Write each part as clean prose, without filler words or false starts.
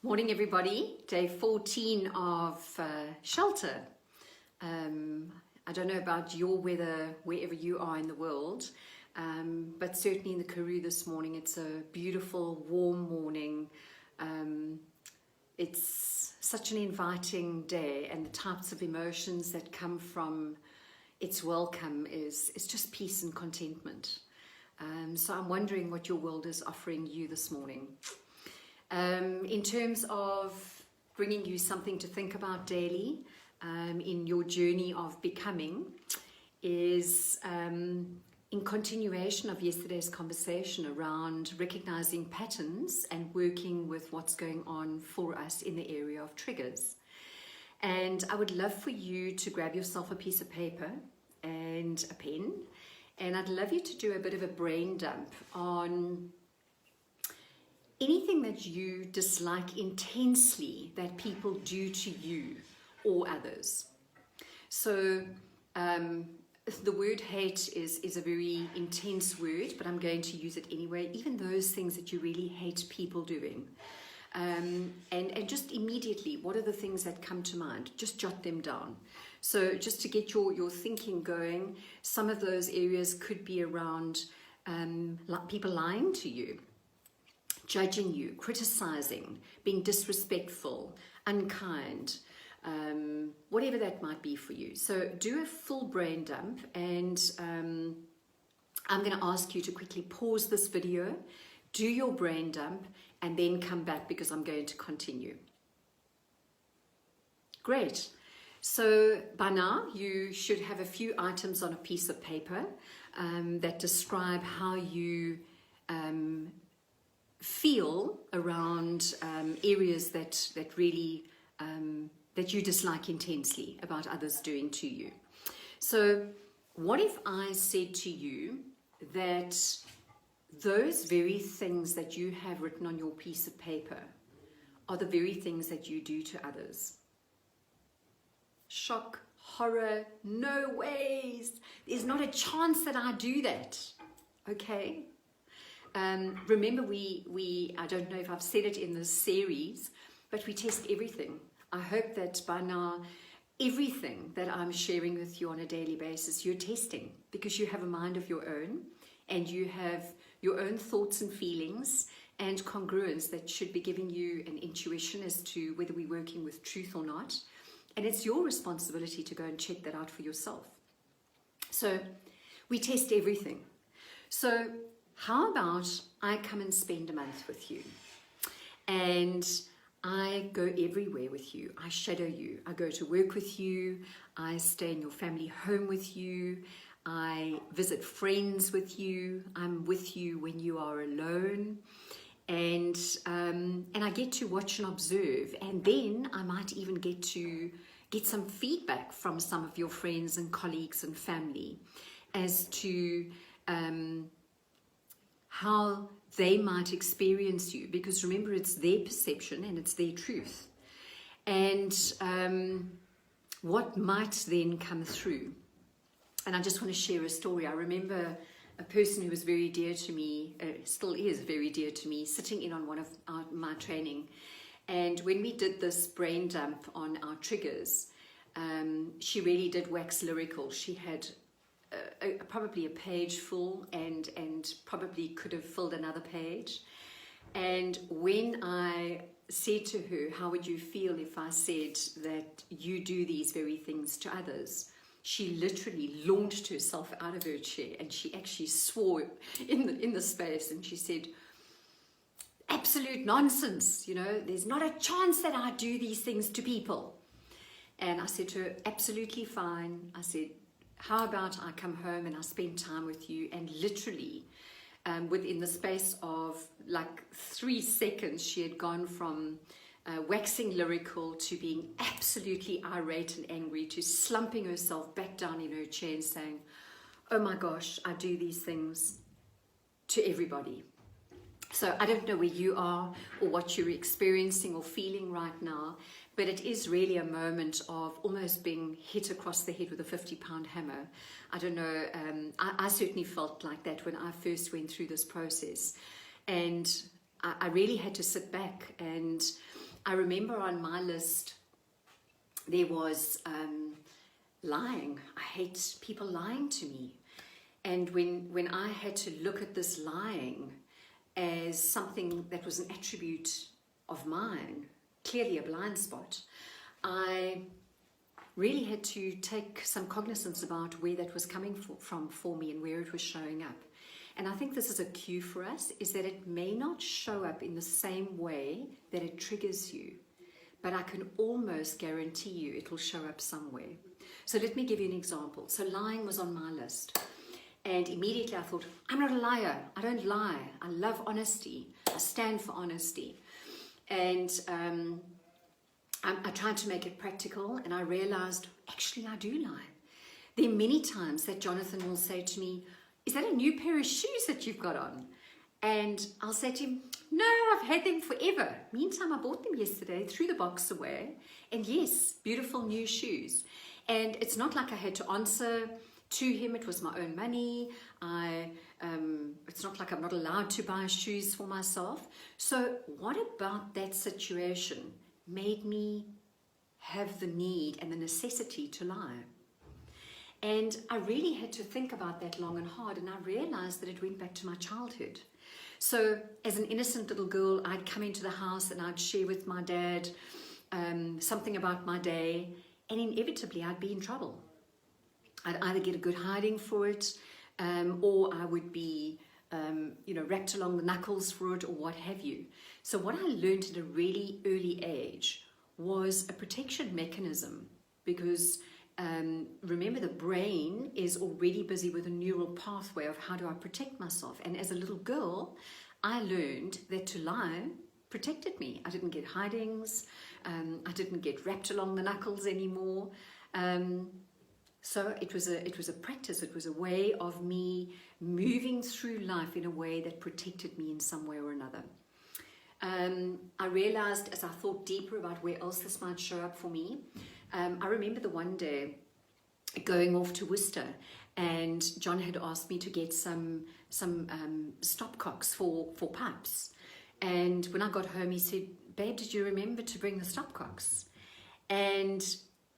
Morning, everybody. Day 14 of shelter. I don't know about your weather wherever you are in the world, but certainly in the Karoo this morning, it's a beautiful, warm morning. It's such an inviting day, and the types of emotions that come from its welcome is just peace and contentment. So I'm wondering what your world is offering you this morning. In terms of bringing you something to think about daily in your journey of becoming is in continuation of yesterday's conversation around recognizing patterns and working with what's going on for us in the area of triggers. And I would love for you to grab yourself a piece of paper and a pen, and I'd love you to do a bit of a brain dump on anything that you dislike intensely that people do to you or others. So the word hate is a very intense word, but I'm going to use it anyway. Even those things that you really hate people doing. And just immediately, what are the things that come to mind? Just jot them down. So just to get your thinking going, some of those areas could be around people lying to you, judging you, criticizing, being disrespectful, unkind, whatever that might be for you. So do a full brain dump, and I'm going to ask you to quickly pause this video, do your brain dump, and then come back because I'm going to continue. Great. So by now you should have a few items on a piece of paper that describe how you feel around areas that really that you dislike intensely about others doing to you. So what if I said to you that those very things that you have written on your piece of paper are the very things that you do to others? Shock, horror, no ways. There's not a chance that I do that. Okay? Remember, I don't know if I've said it in this series, but we test everything. I hope that by now, everything that I'm sharing with you on a daily basis, you're testing, because you have a mind of your own, and you have your own thoughts and feelings and congruence that should be giving you an intuition as to whether we're working with truth or not. And it's your responsibility to go and check that out for yourself. So we test everything. So how about I come and spend a month with you, and I go everywhere with you. I shadow you. I go to work with you. I stay in your family home with you. I visit friends with you. I'm with you when you are alone. And I get to watch and observe. And then I might even get to get some feedback from some of your friends and colleagues and family as to how they might experience you, because remember, it's their perception and it's their truth. And what might then come through. And I just want to share a story. I remember a person who was very dear to me, still is very dear to me, sitting in on one of my training. And when we did this brain dump on our triggers, she really did wax lyrical. She had probably a page full and probably could have filled another page. And when I said to her, how would you feel if I said that you do these very things to others? She literally launched herself out of her chair, and she actually swore in the space, and she said, absolute nonsense, there's not a chance that I do these things to people. And I said to her, absolutely fine. I said, how about I come home and I spend time with you? And literally, within the space of like 3 seconds, she had gone from waxing lyrical to being absolutely irate and angry to slumping herself back down in her chair and saying, oh my gosh, I do these things to everybody. So I don't know where you are or what you're experiencing or feeling right now, but it is really a moment of almost being hit across the head with a 50-pound hammer. I don't know, I certainly felt like that when I first went through this process. And I really had to sit back and I remember on my list there was lying. I hate people lying to me. And when I had to look at this lying as something that was an attribute of mine, clearly a blind spot, I really had to take some cognizance about where that was coming from for me and where it was showing up. And I think this is a cue for us, is that it may not show up in the same way that it triggers you, but I can almost guarantee you it will show up somewhere. So let me give you an example. So lying was on my list. And immediately I thought, I'm not a liar. I don't lie. I love honesty. I stand for honesty. And I tried to make it practical, and I realized, actually, I do lie. There are many times that Jonathan will say to me, is that a new pair of shoes that you've got on? And I'll say to him, no, I've had them forever. Meantime, I bought them yesterday, threw the box away, and yes, beautiful new shoes. And it's not like I had to answer to him. It was my own money. It's not like I'm not allowed to buy shoes for myself. So what about that situation made me have the need and the necessity to lie? And I really had to think about that long and hard, and I realized that it went back to my childhood. So as an innocent little girl, I'd come into the house and I'd share with my dad something about my day, and inevitably I'd be in trouble. I'd either get a good hiding for it, or I would be wrapped along the knuckles for it, or what have you. So what I learned at a really early age was a protection mechanism, because remember, the brain is already busy with a neural pathway of how do I protect myself. And as a little girl, I learned that to lie protected me. I didn't get hidings. I didn't get wrapped along the knuckles anymore. So it was a practice. It was a way of me moving through life in a way that protected me in some way or another. I realized as I thought deeper about where else this might show up for me. I remember the one day going off to Worcester, and John had asked me to get some stopcocks for pipes. And when I got home, he said, babe, did you remember to bring the stopcocks? And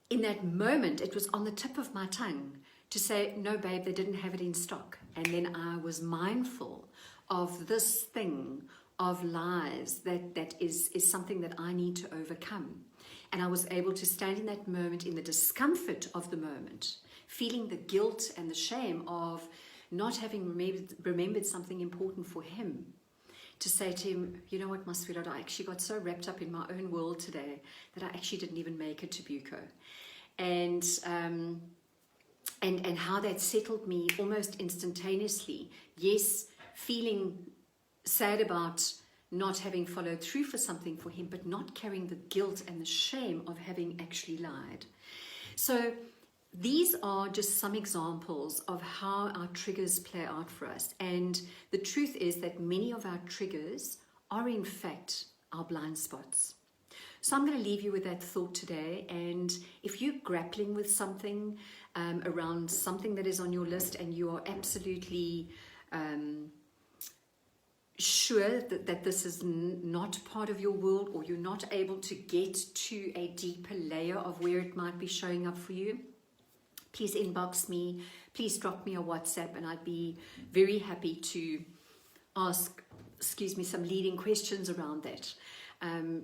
in that moment, it was on the tip of my tongue to say, no, babe, they didn't have it in stock. And then I was mindful of this thing of lies that is something that I need to overcome. And I was able to stand in that moment, in the discomfort of the moment, feeling the guilt and the shame of not having remembered something important for him, to say to him, you know what, my sweetheart, I actually got so wrapped up in my own world today that I actually didn't even make it to Buco. And how that settled me almost instantaneously. Yes, feeling sad about not having followed through for something for him, but not carrying the guilt and the shame of having actually lied. So these are just some examples of how our triggers play out for us. And the truth is that many of our triggers are in fact our blind spots. So I'm going to leave you with that thought today. And if you're grappling with something around something that is on your list, and you are absolutely sure that this is not part of your world, or you're not able to get to a deeper layer of where it might be showing up for you, please inbox me, please drop me a WhatsApp, and I'd be very happy to ask, some leading questions around that,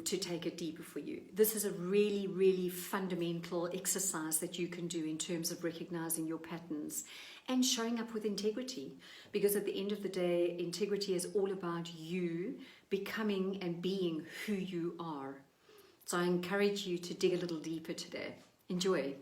to take it deeper for you. This is a really, really fundamental exercise that you can do in terms of recognizing your patterns and showing up with integrity, because at the end of the day, integrity is all about you becoming and being who you are. So I encourage you to dig a little deeper today. Enjoy.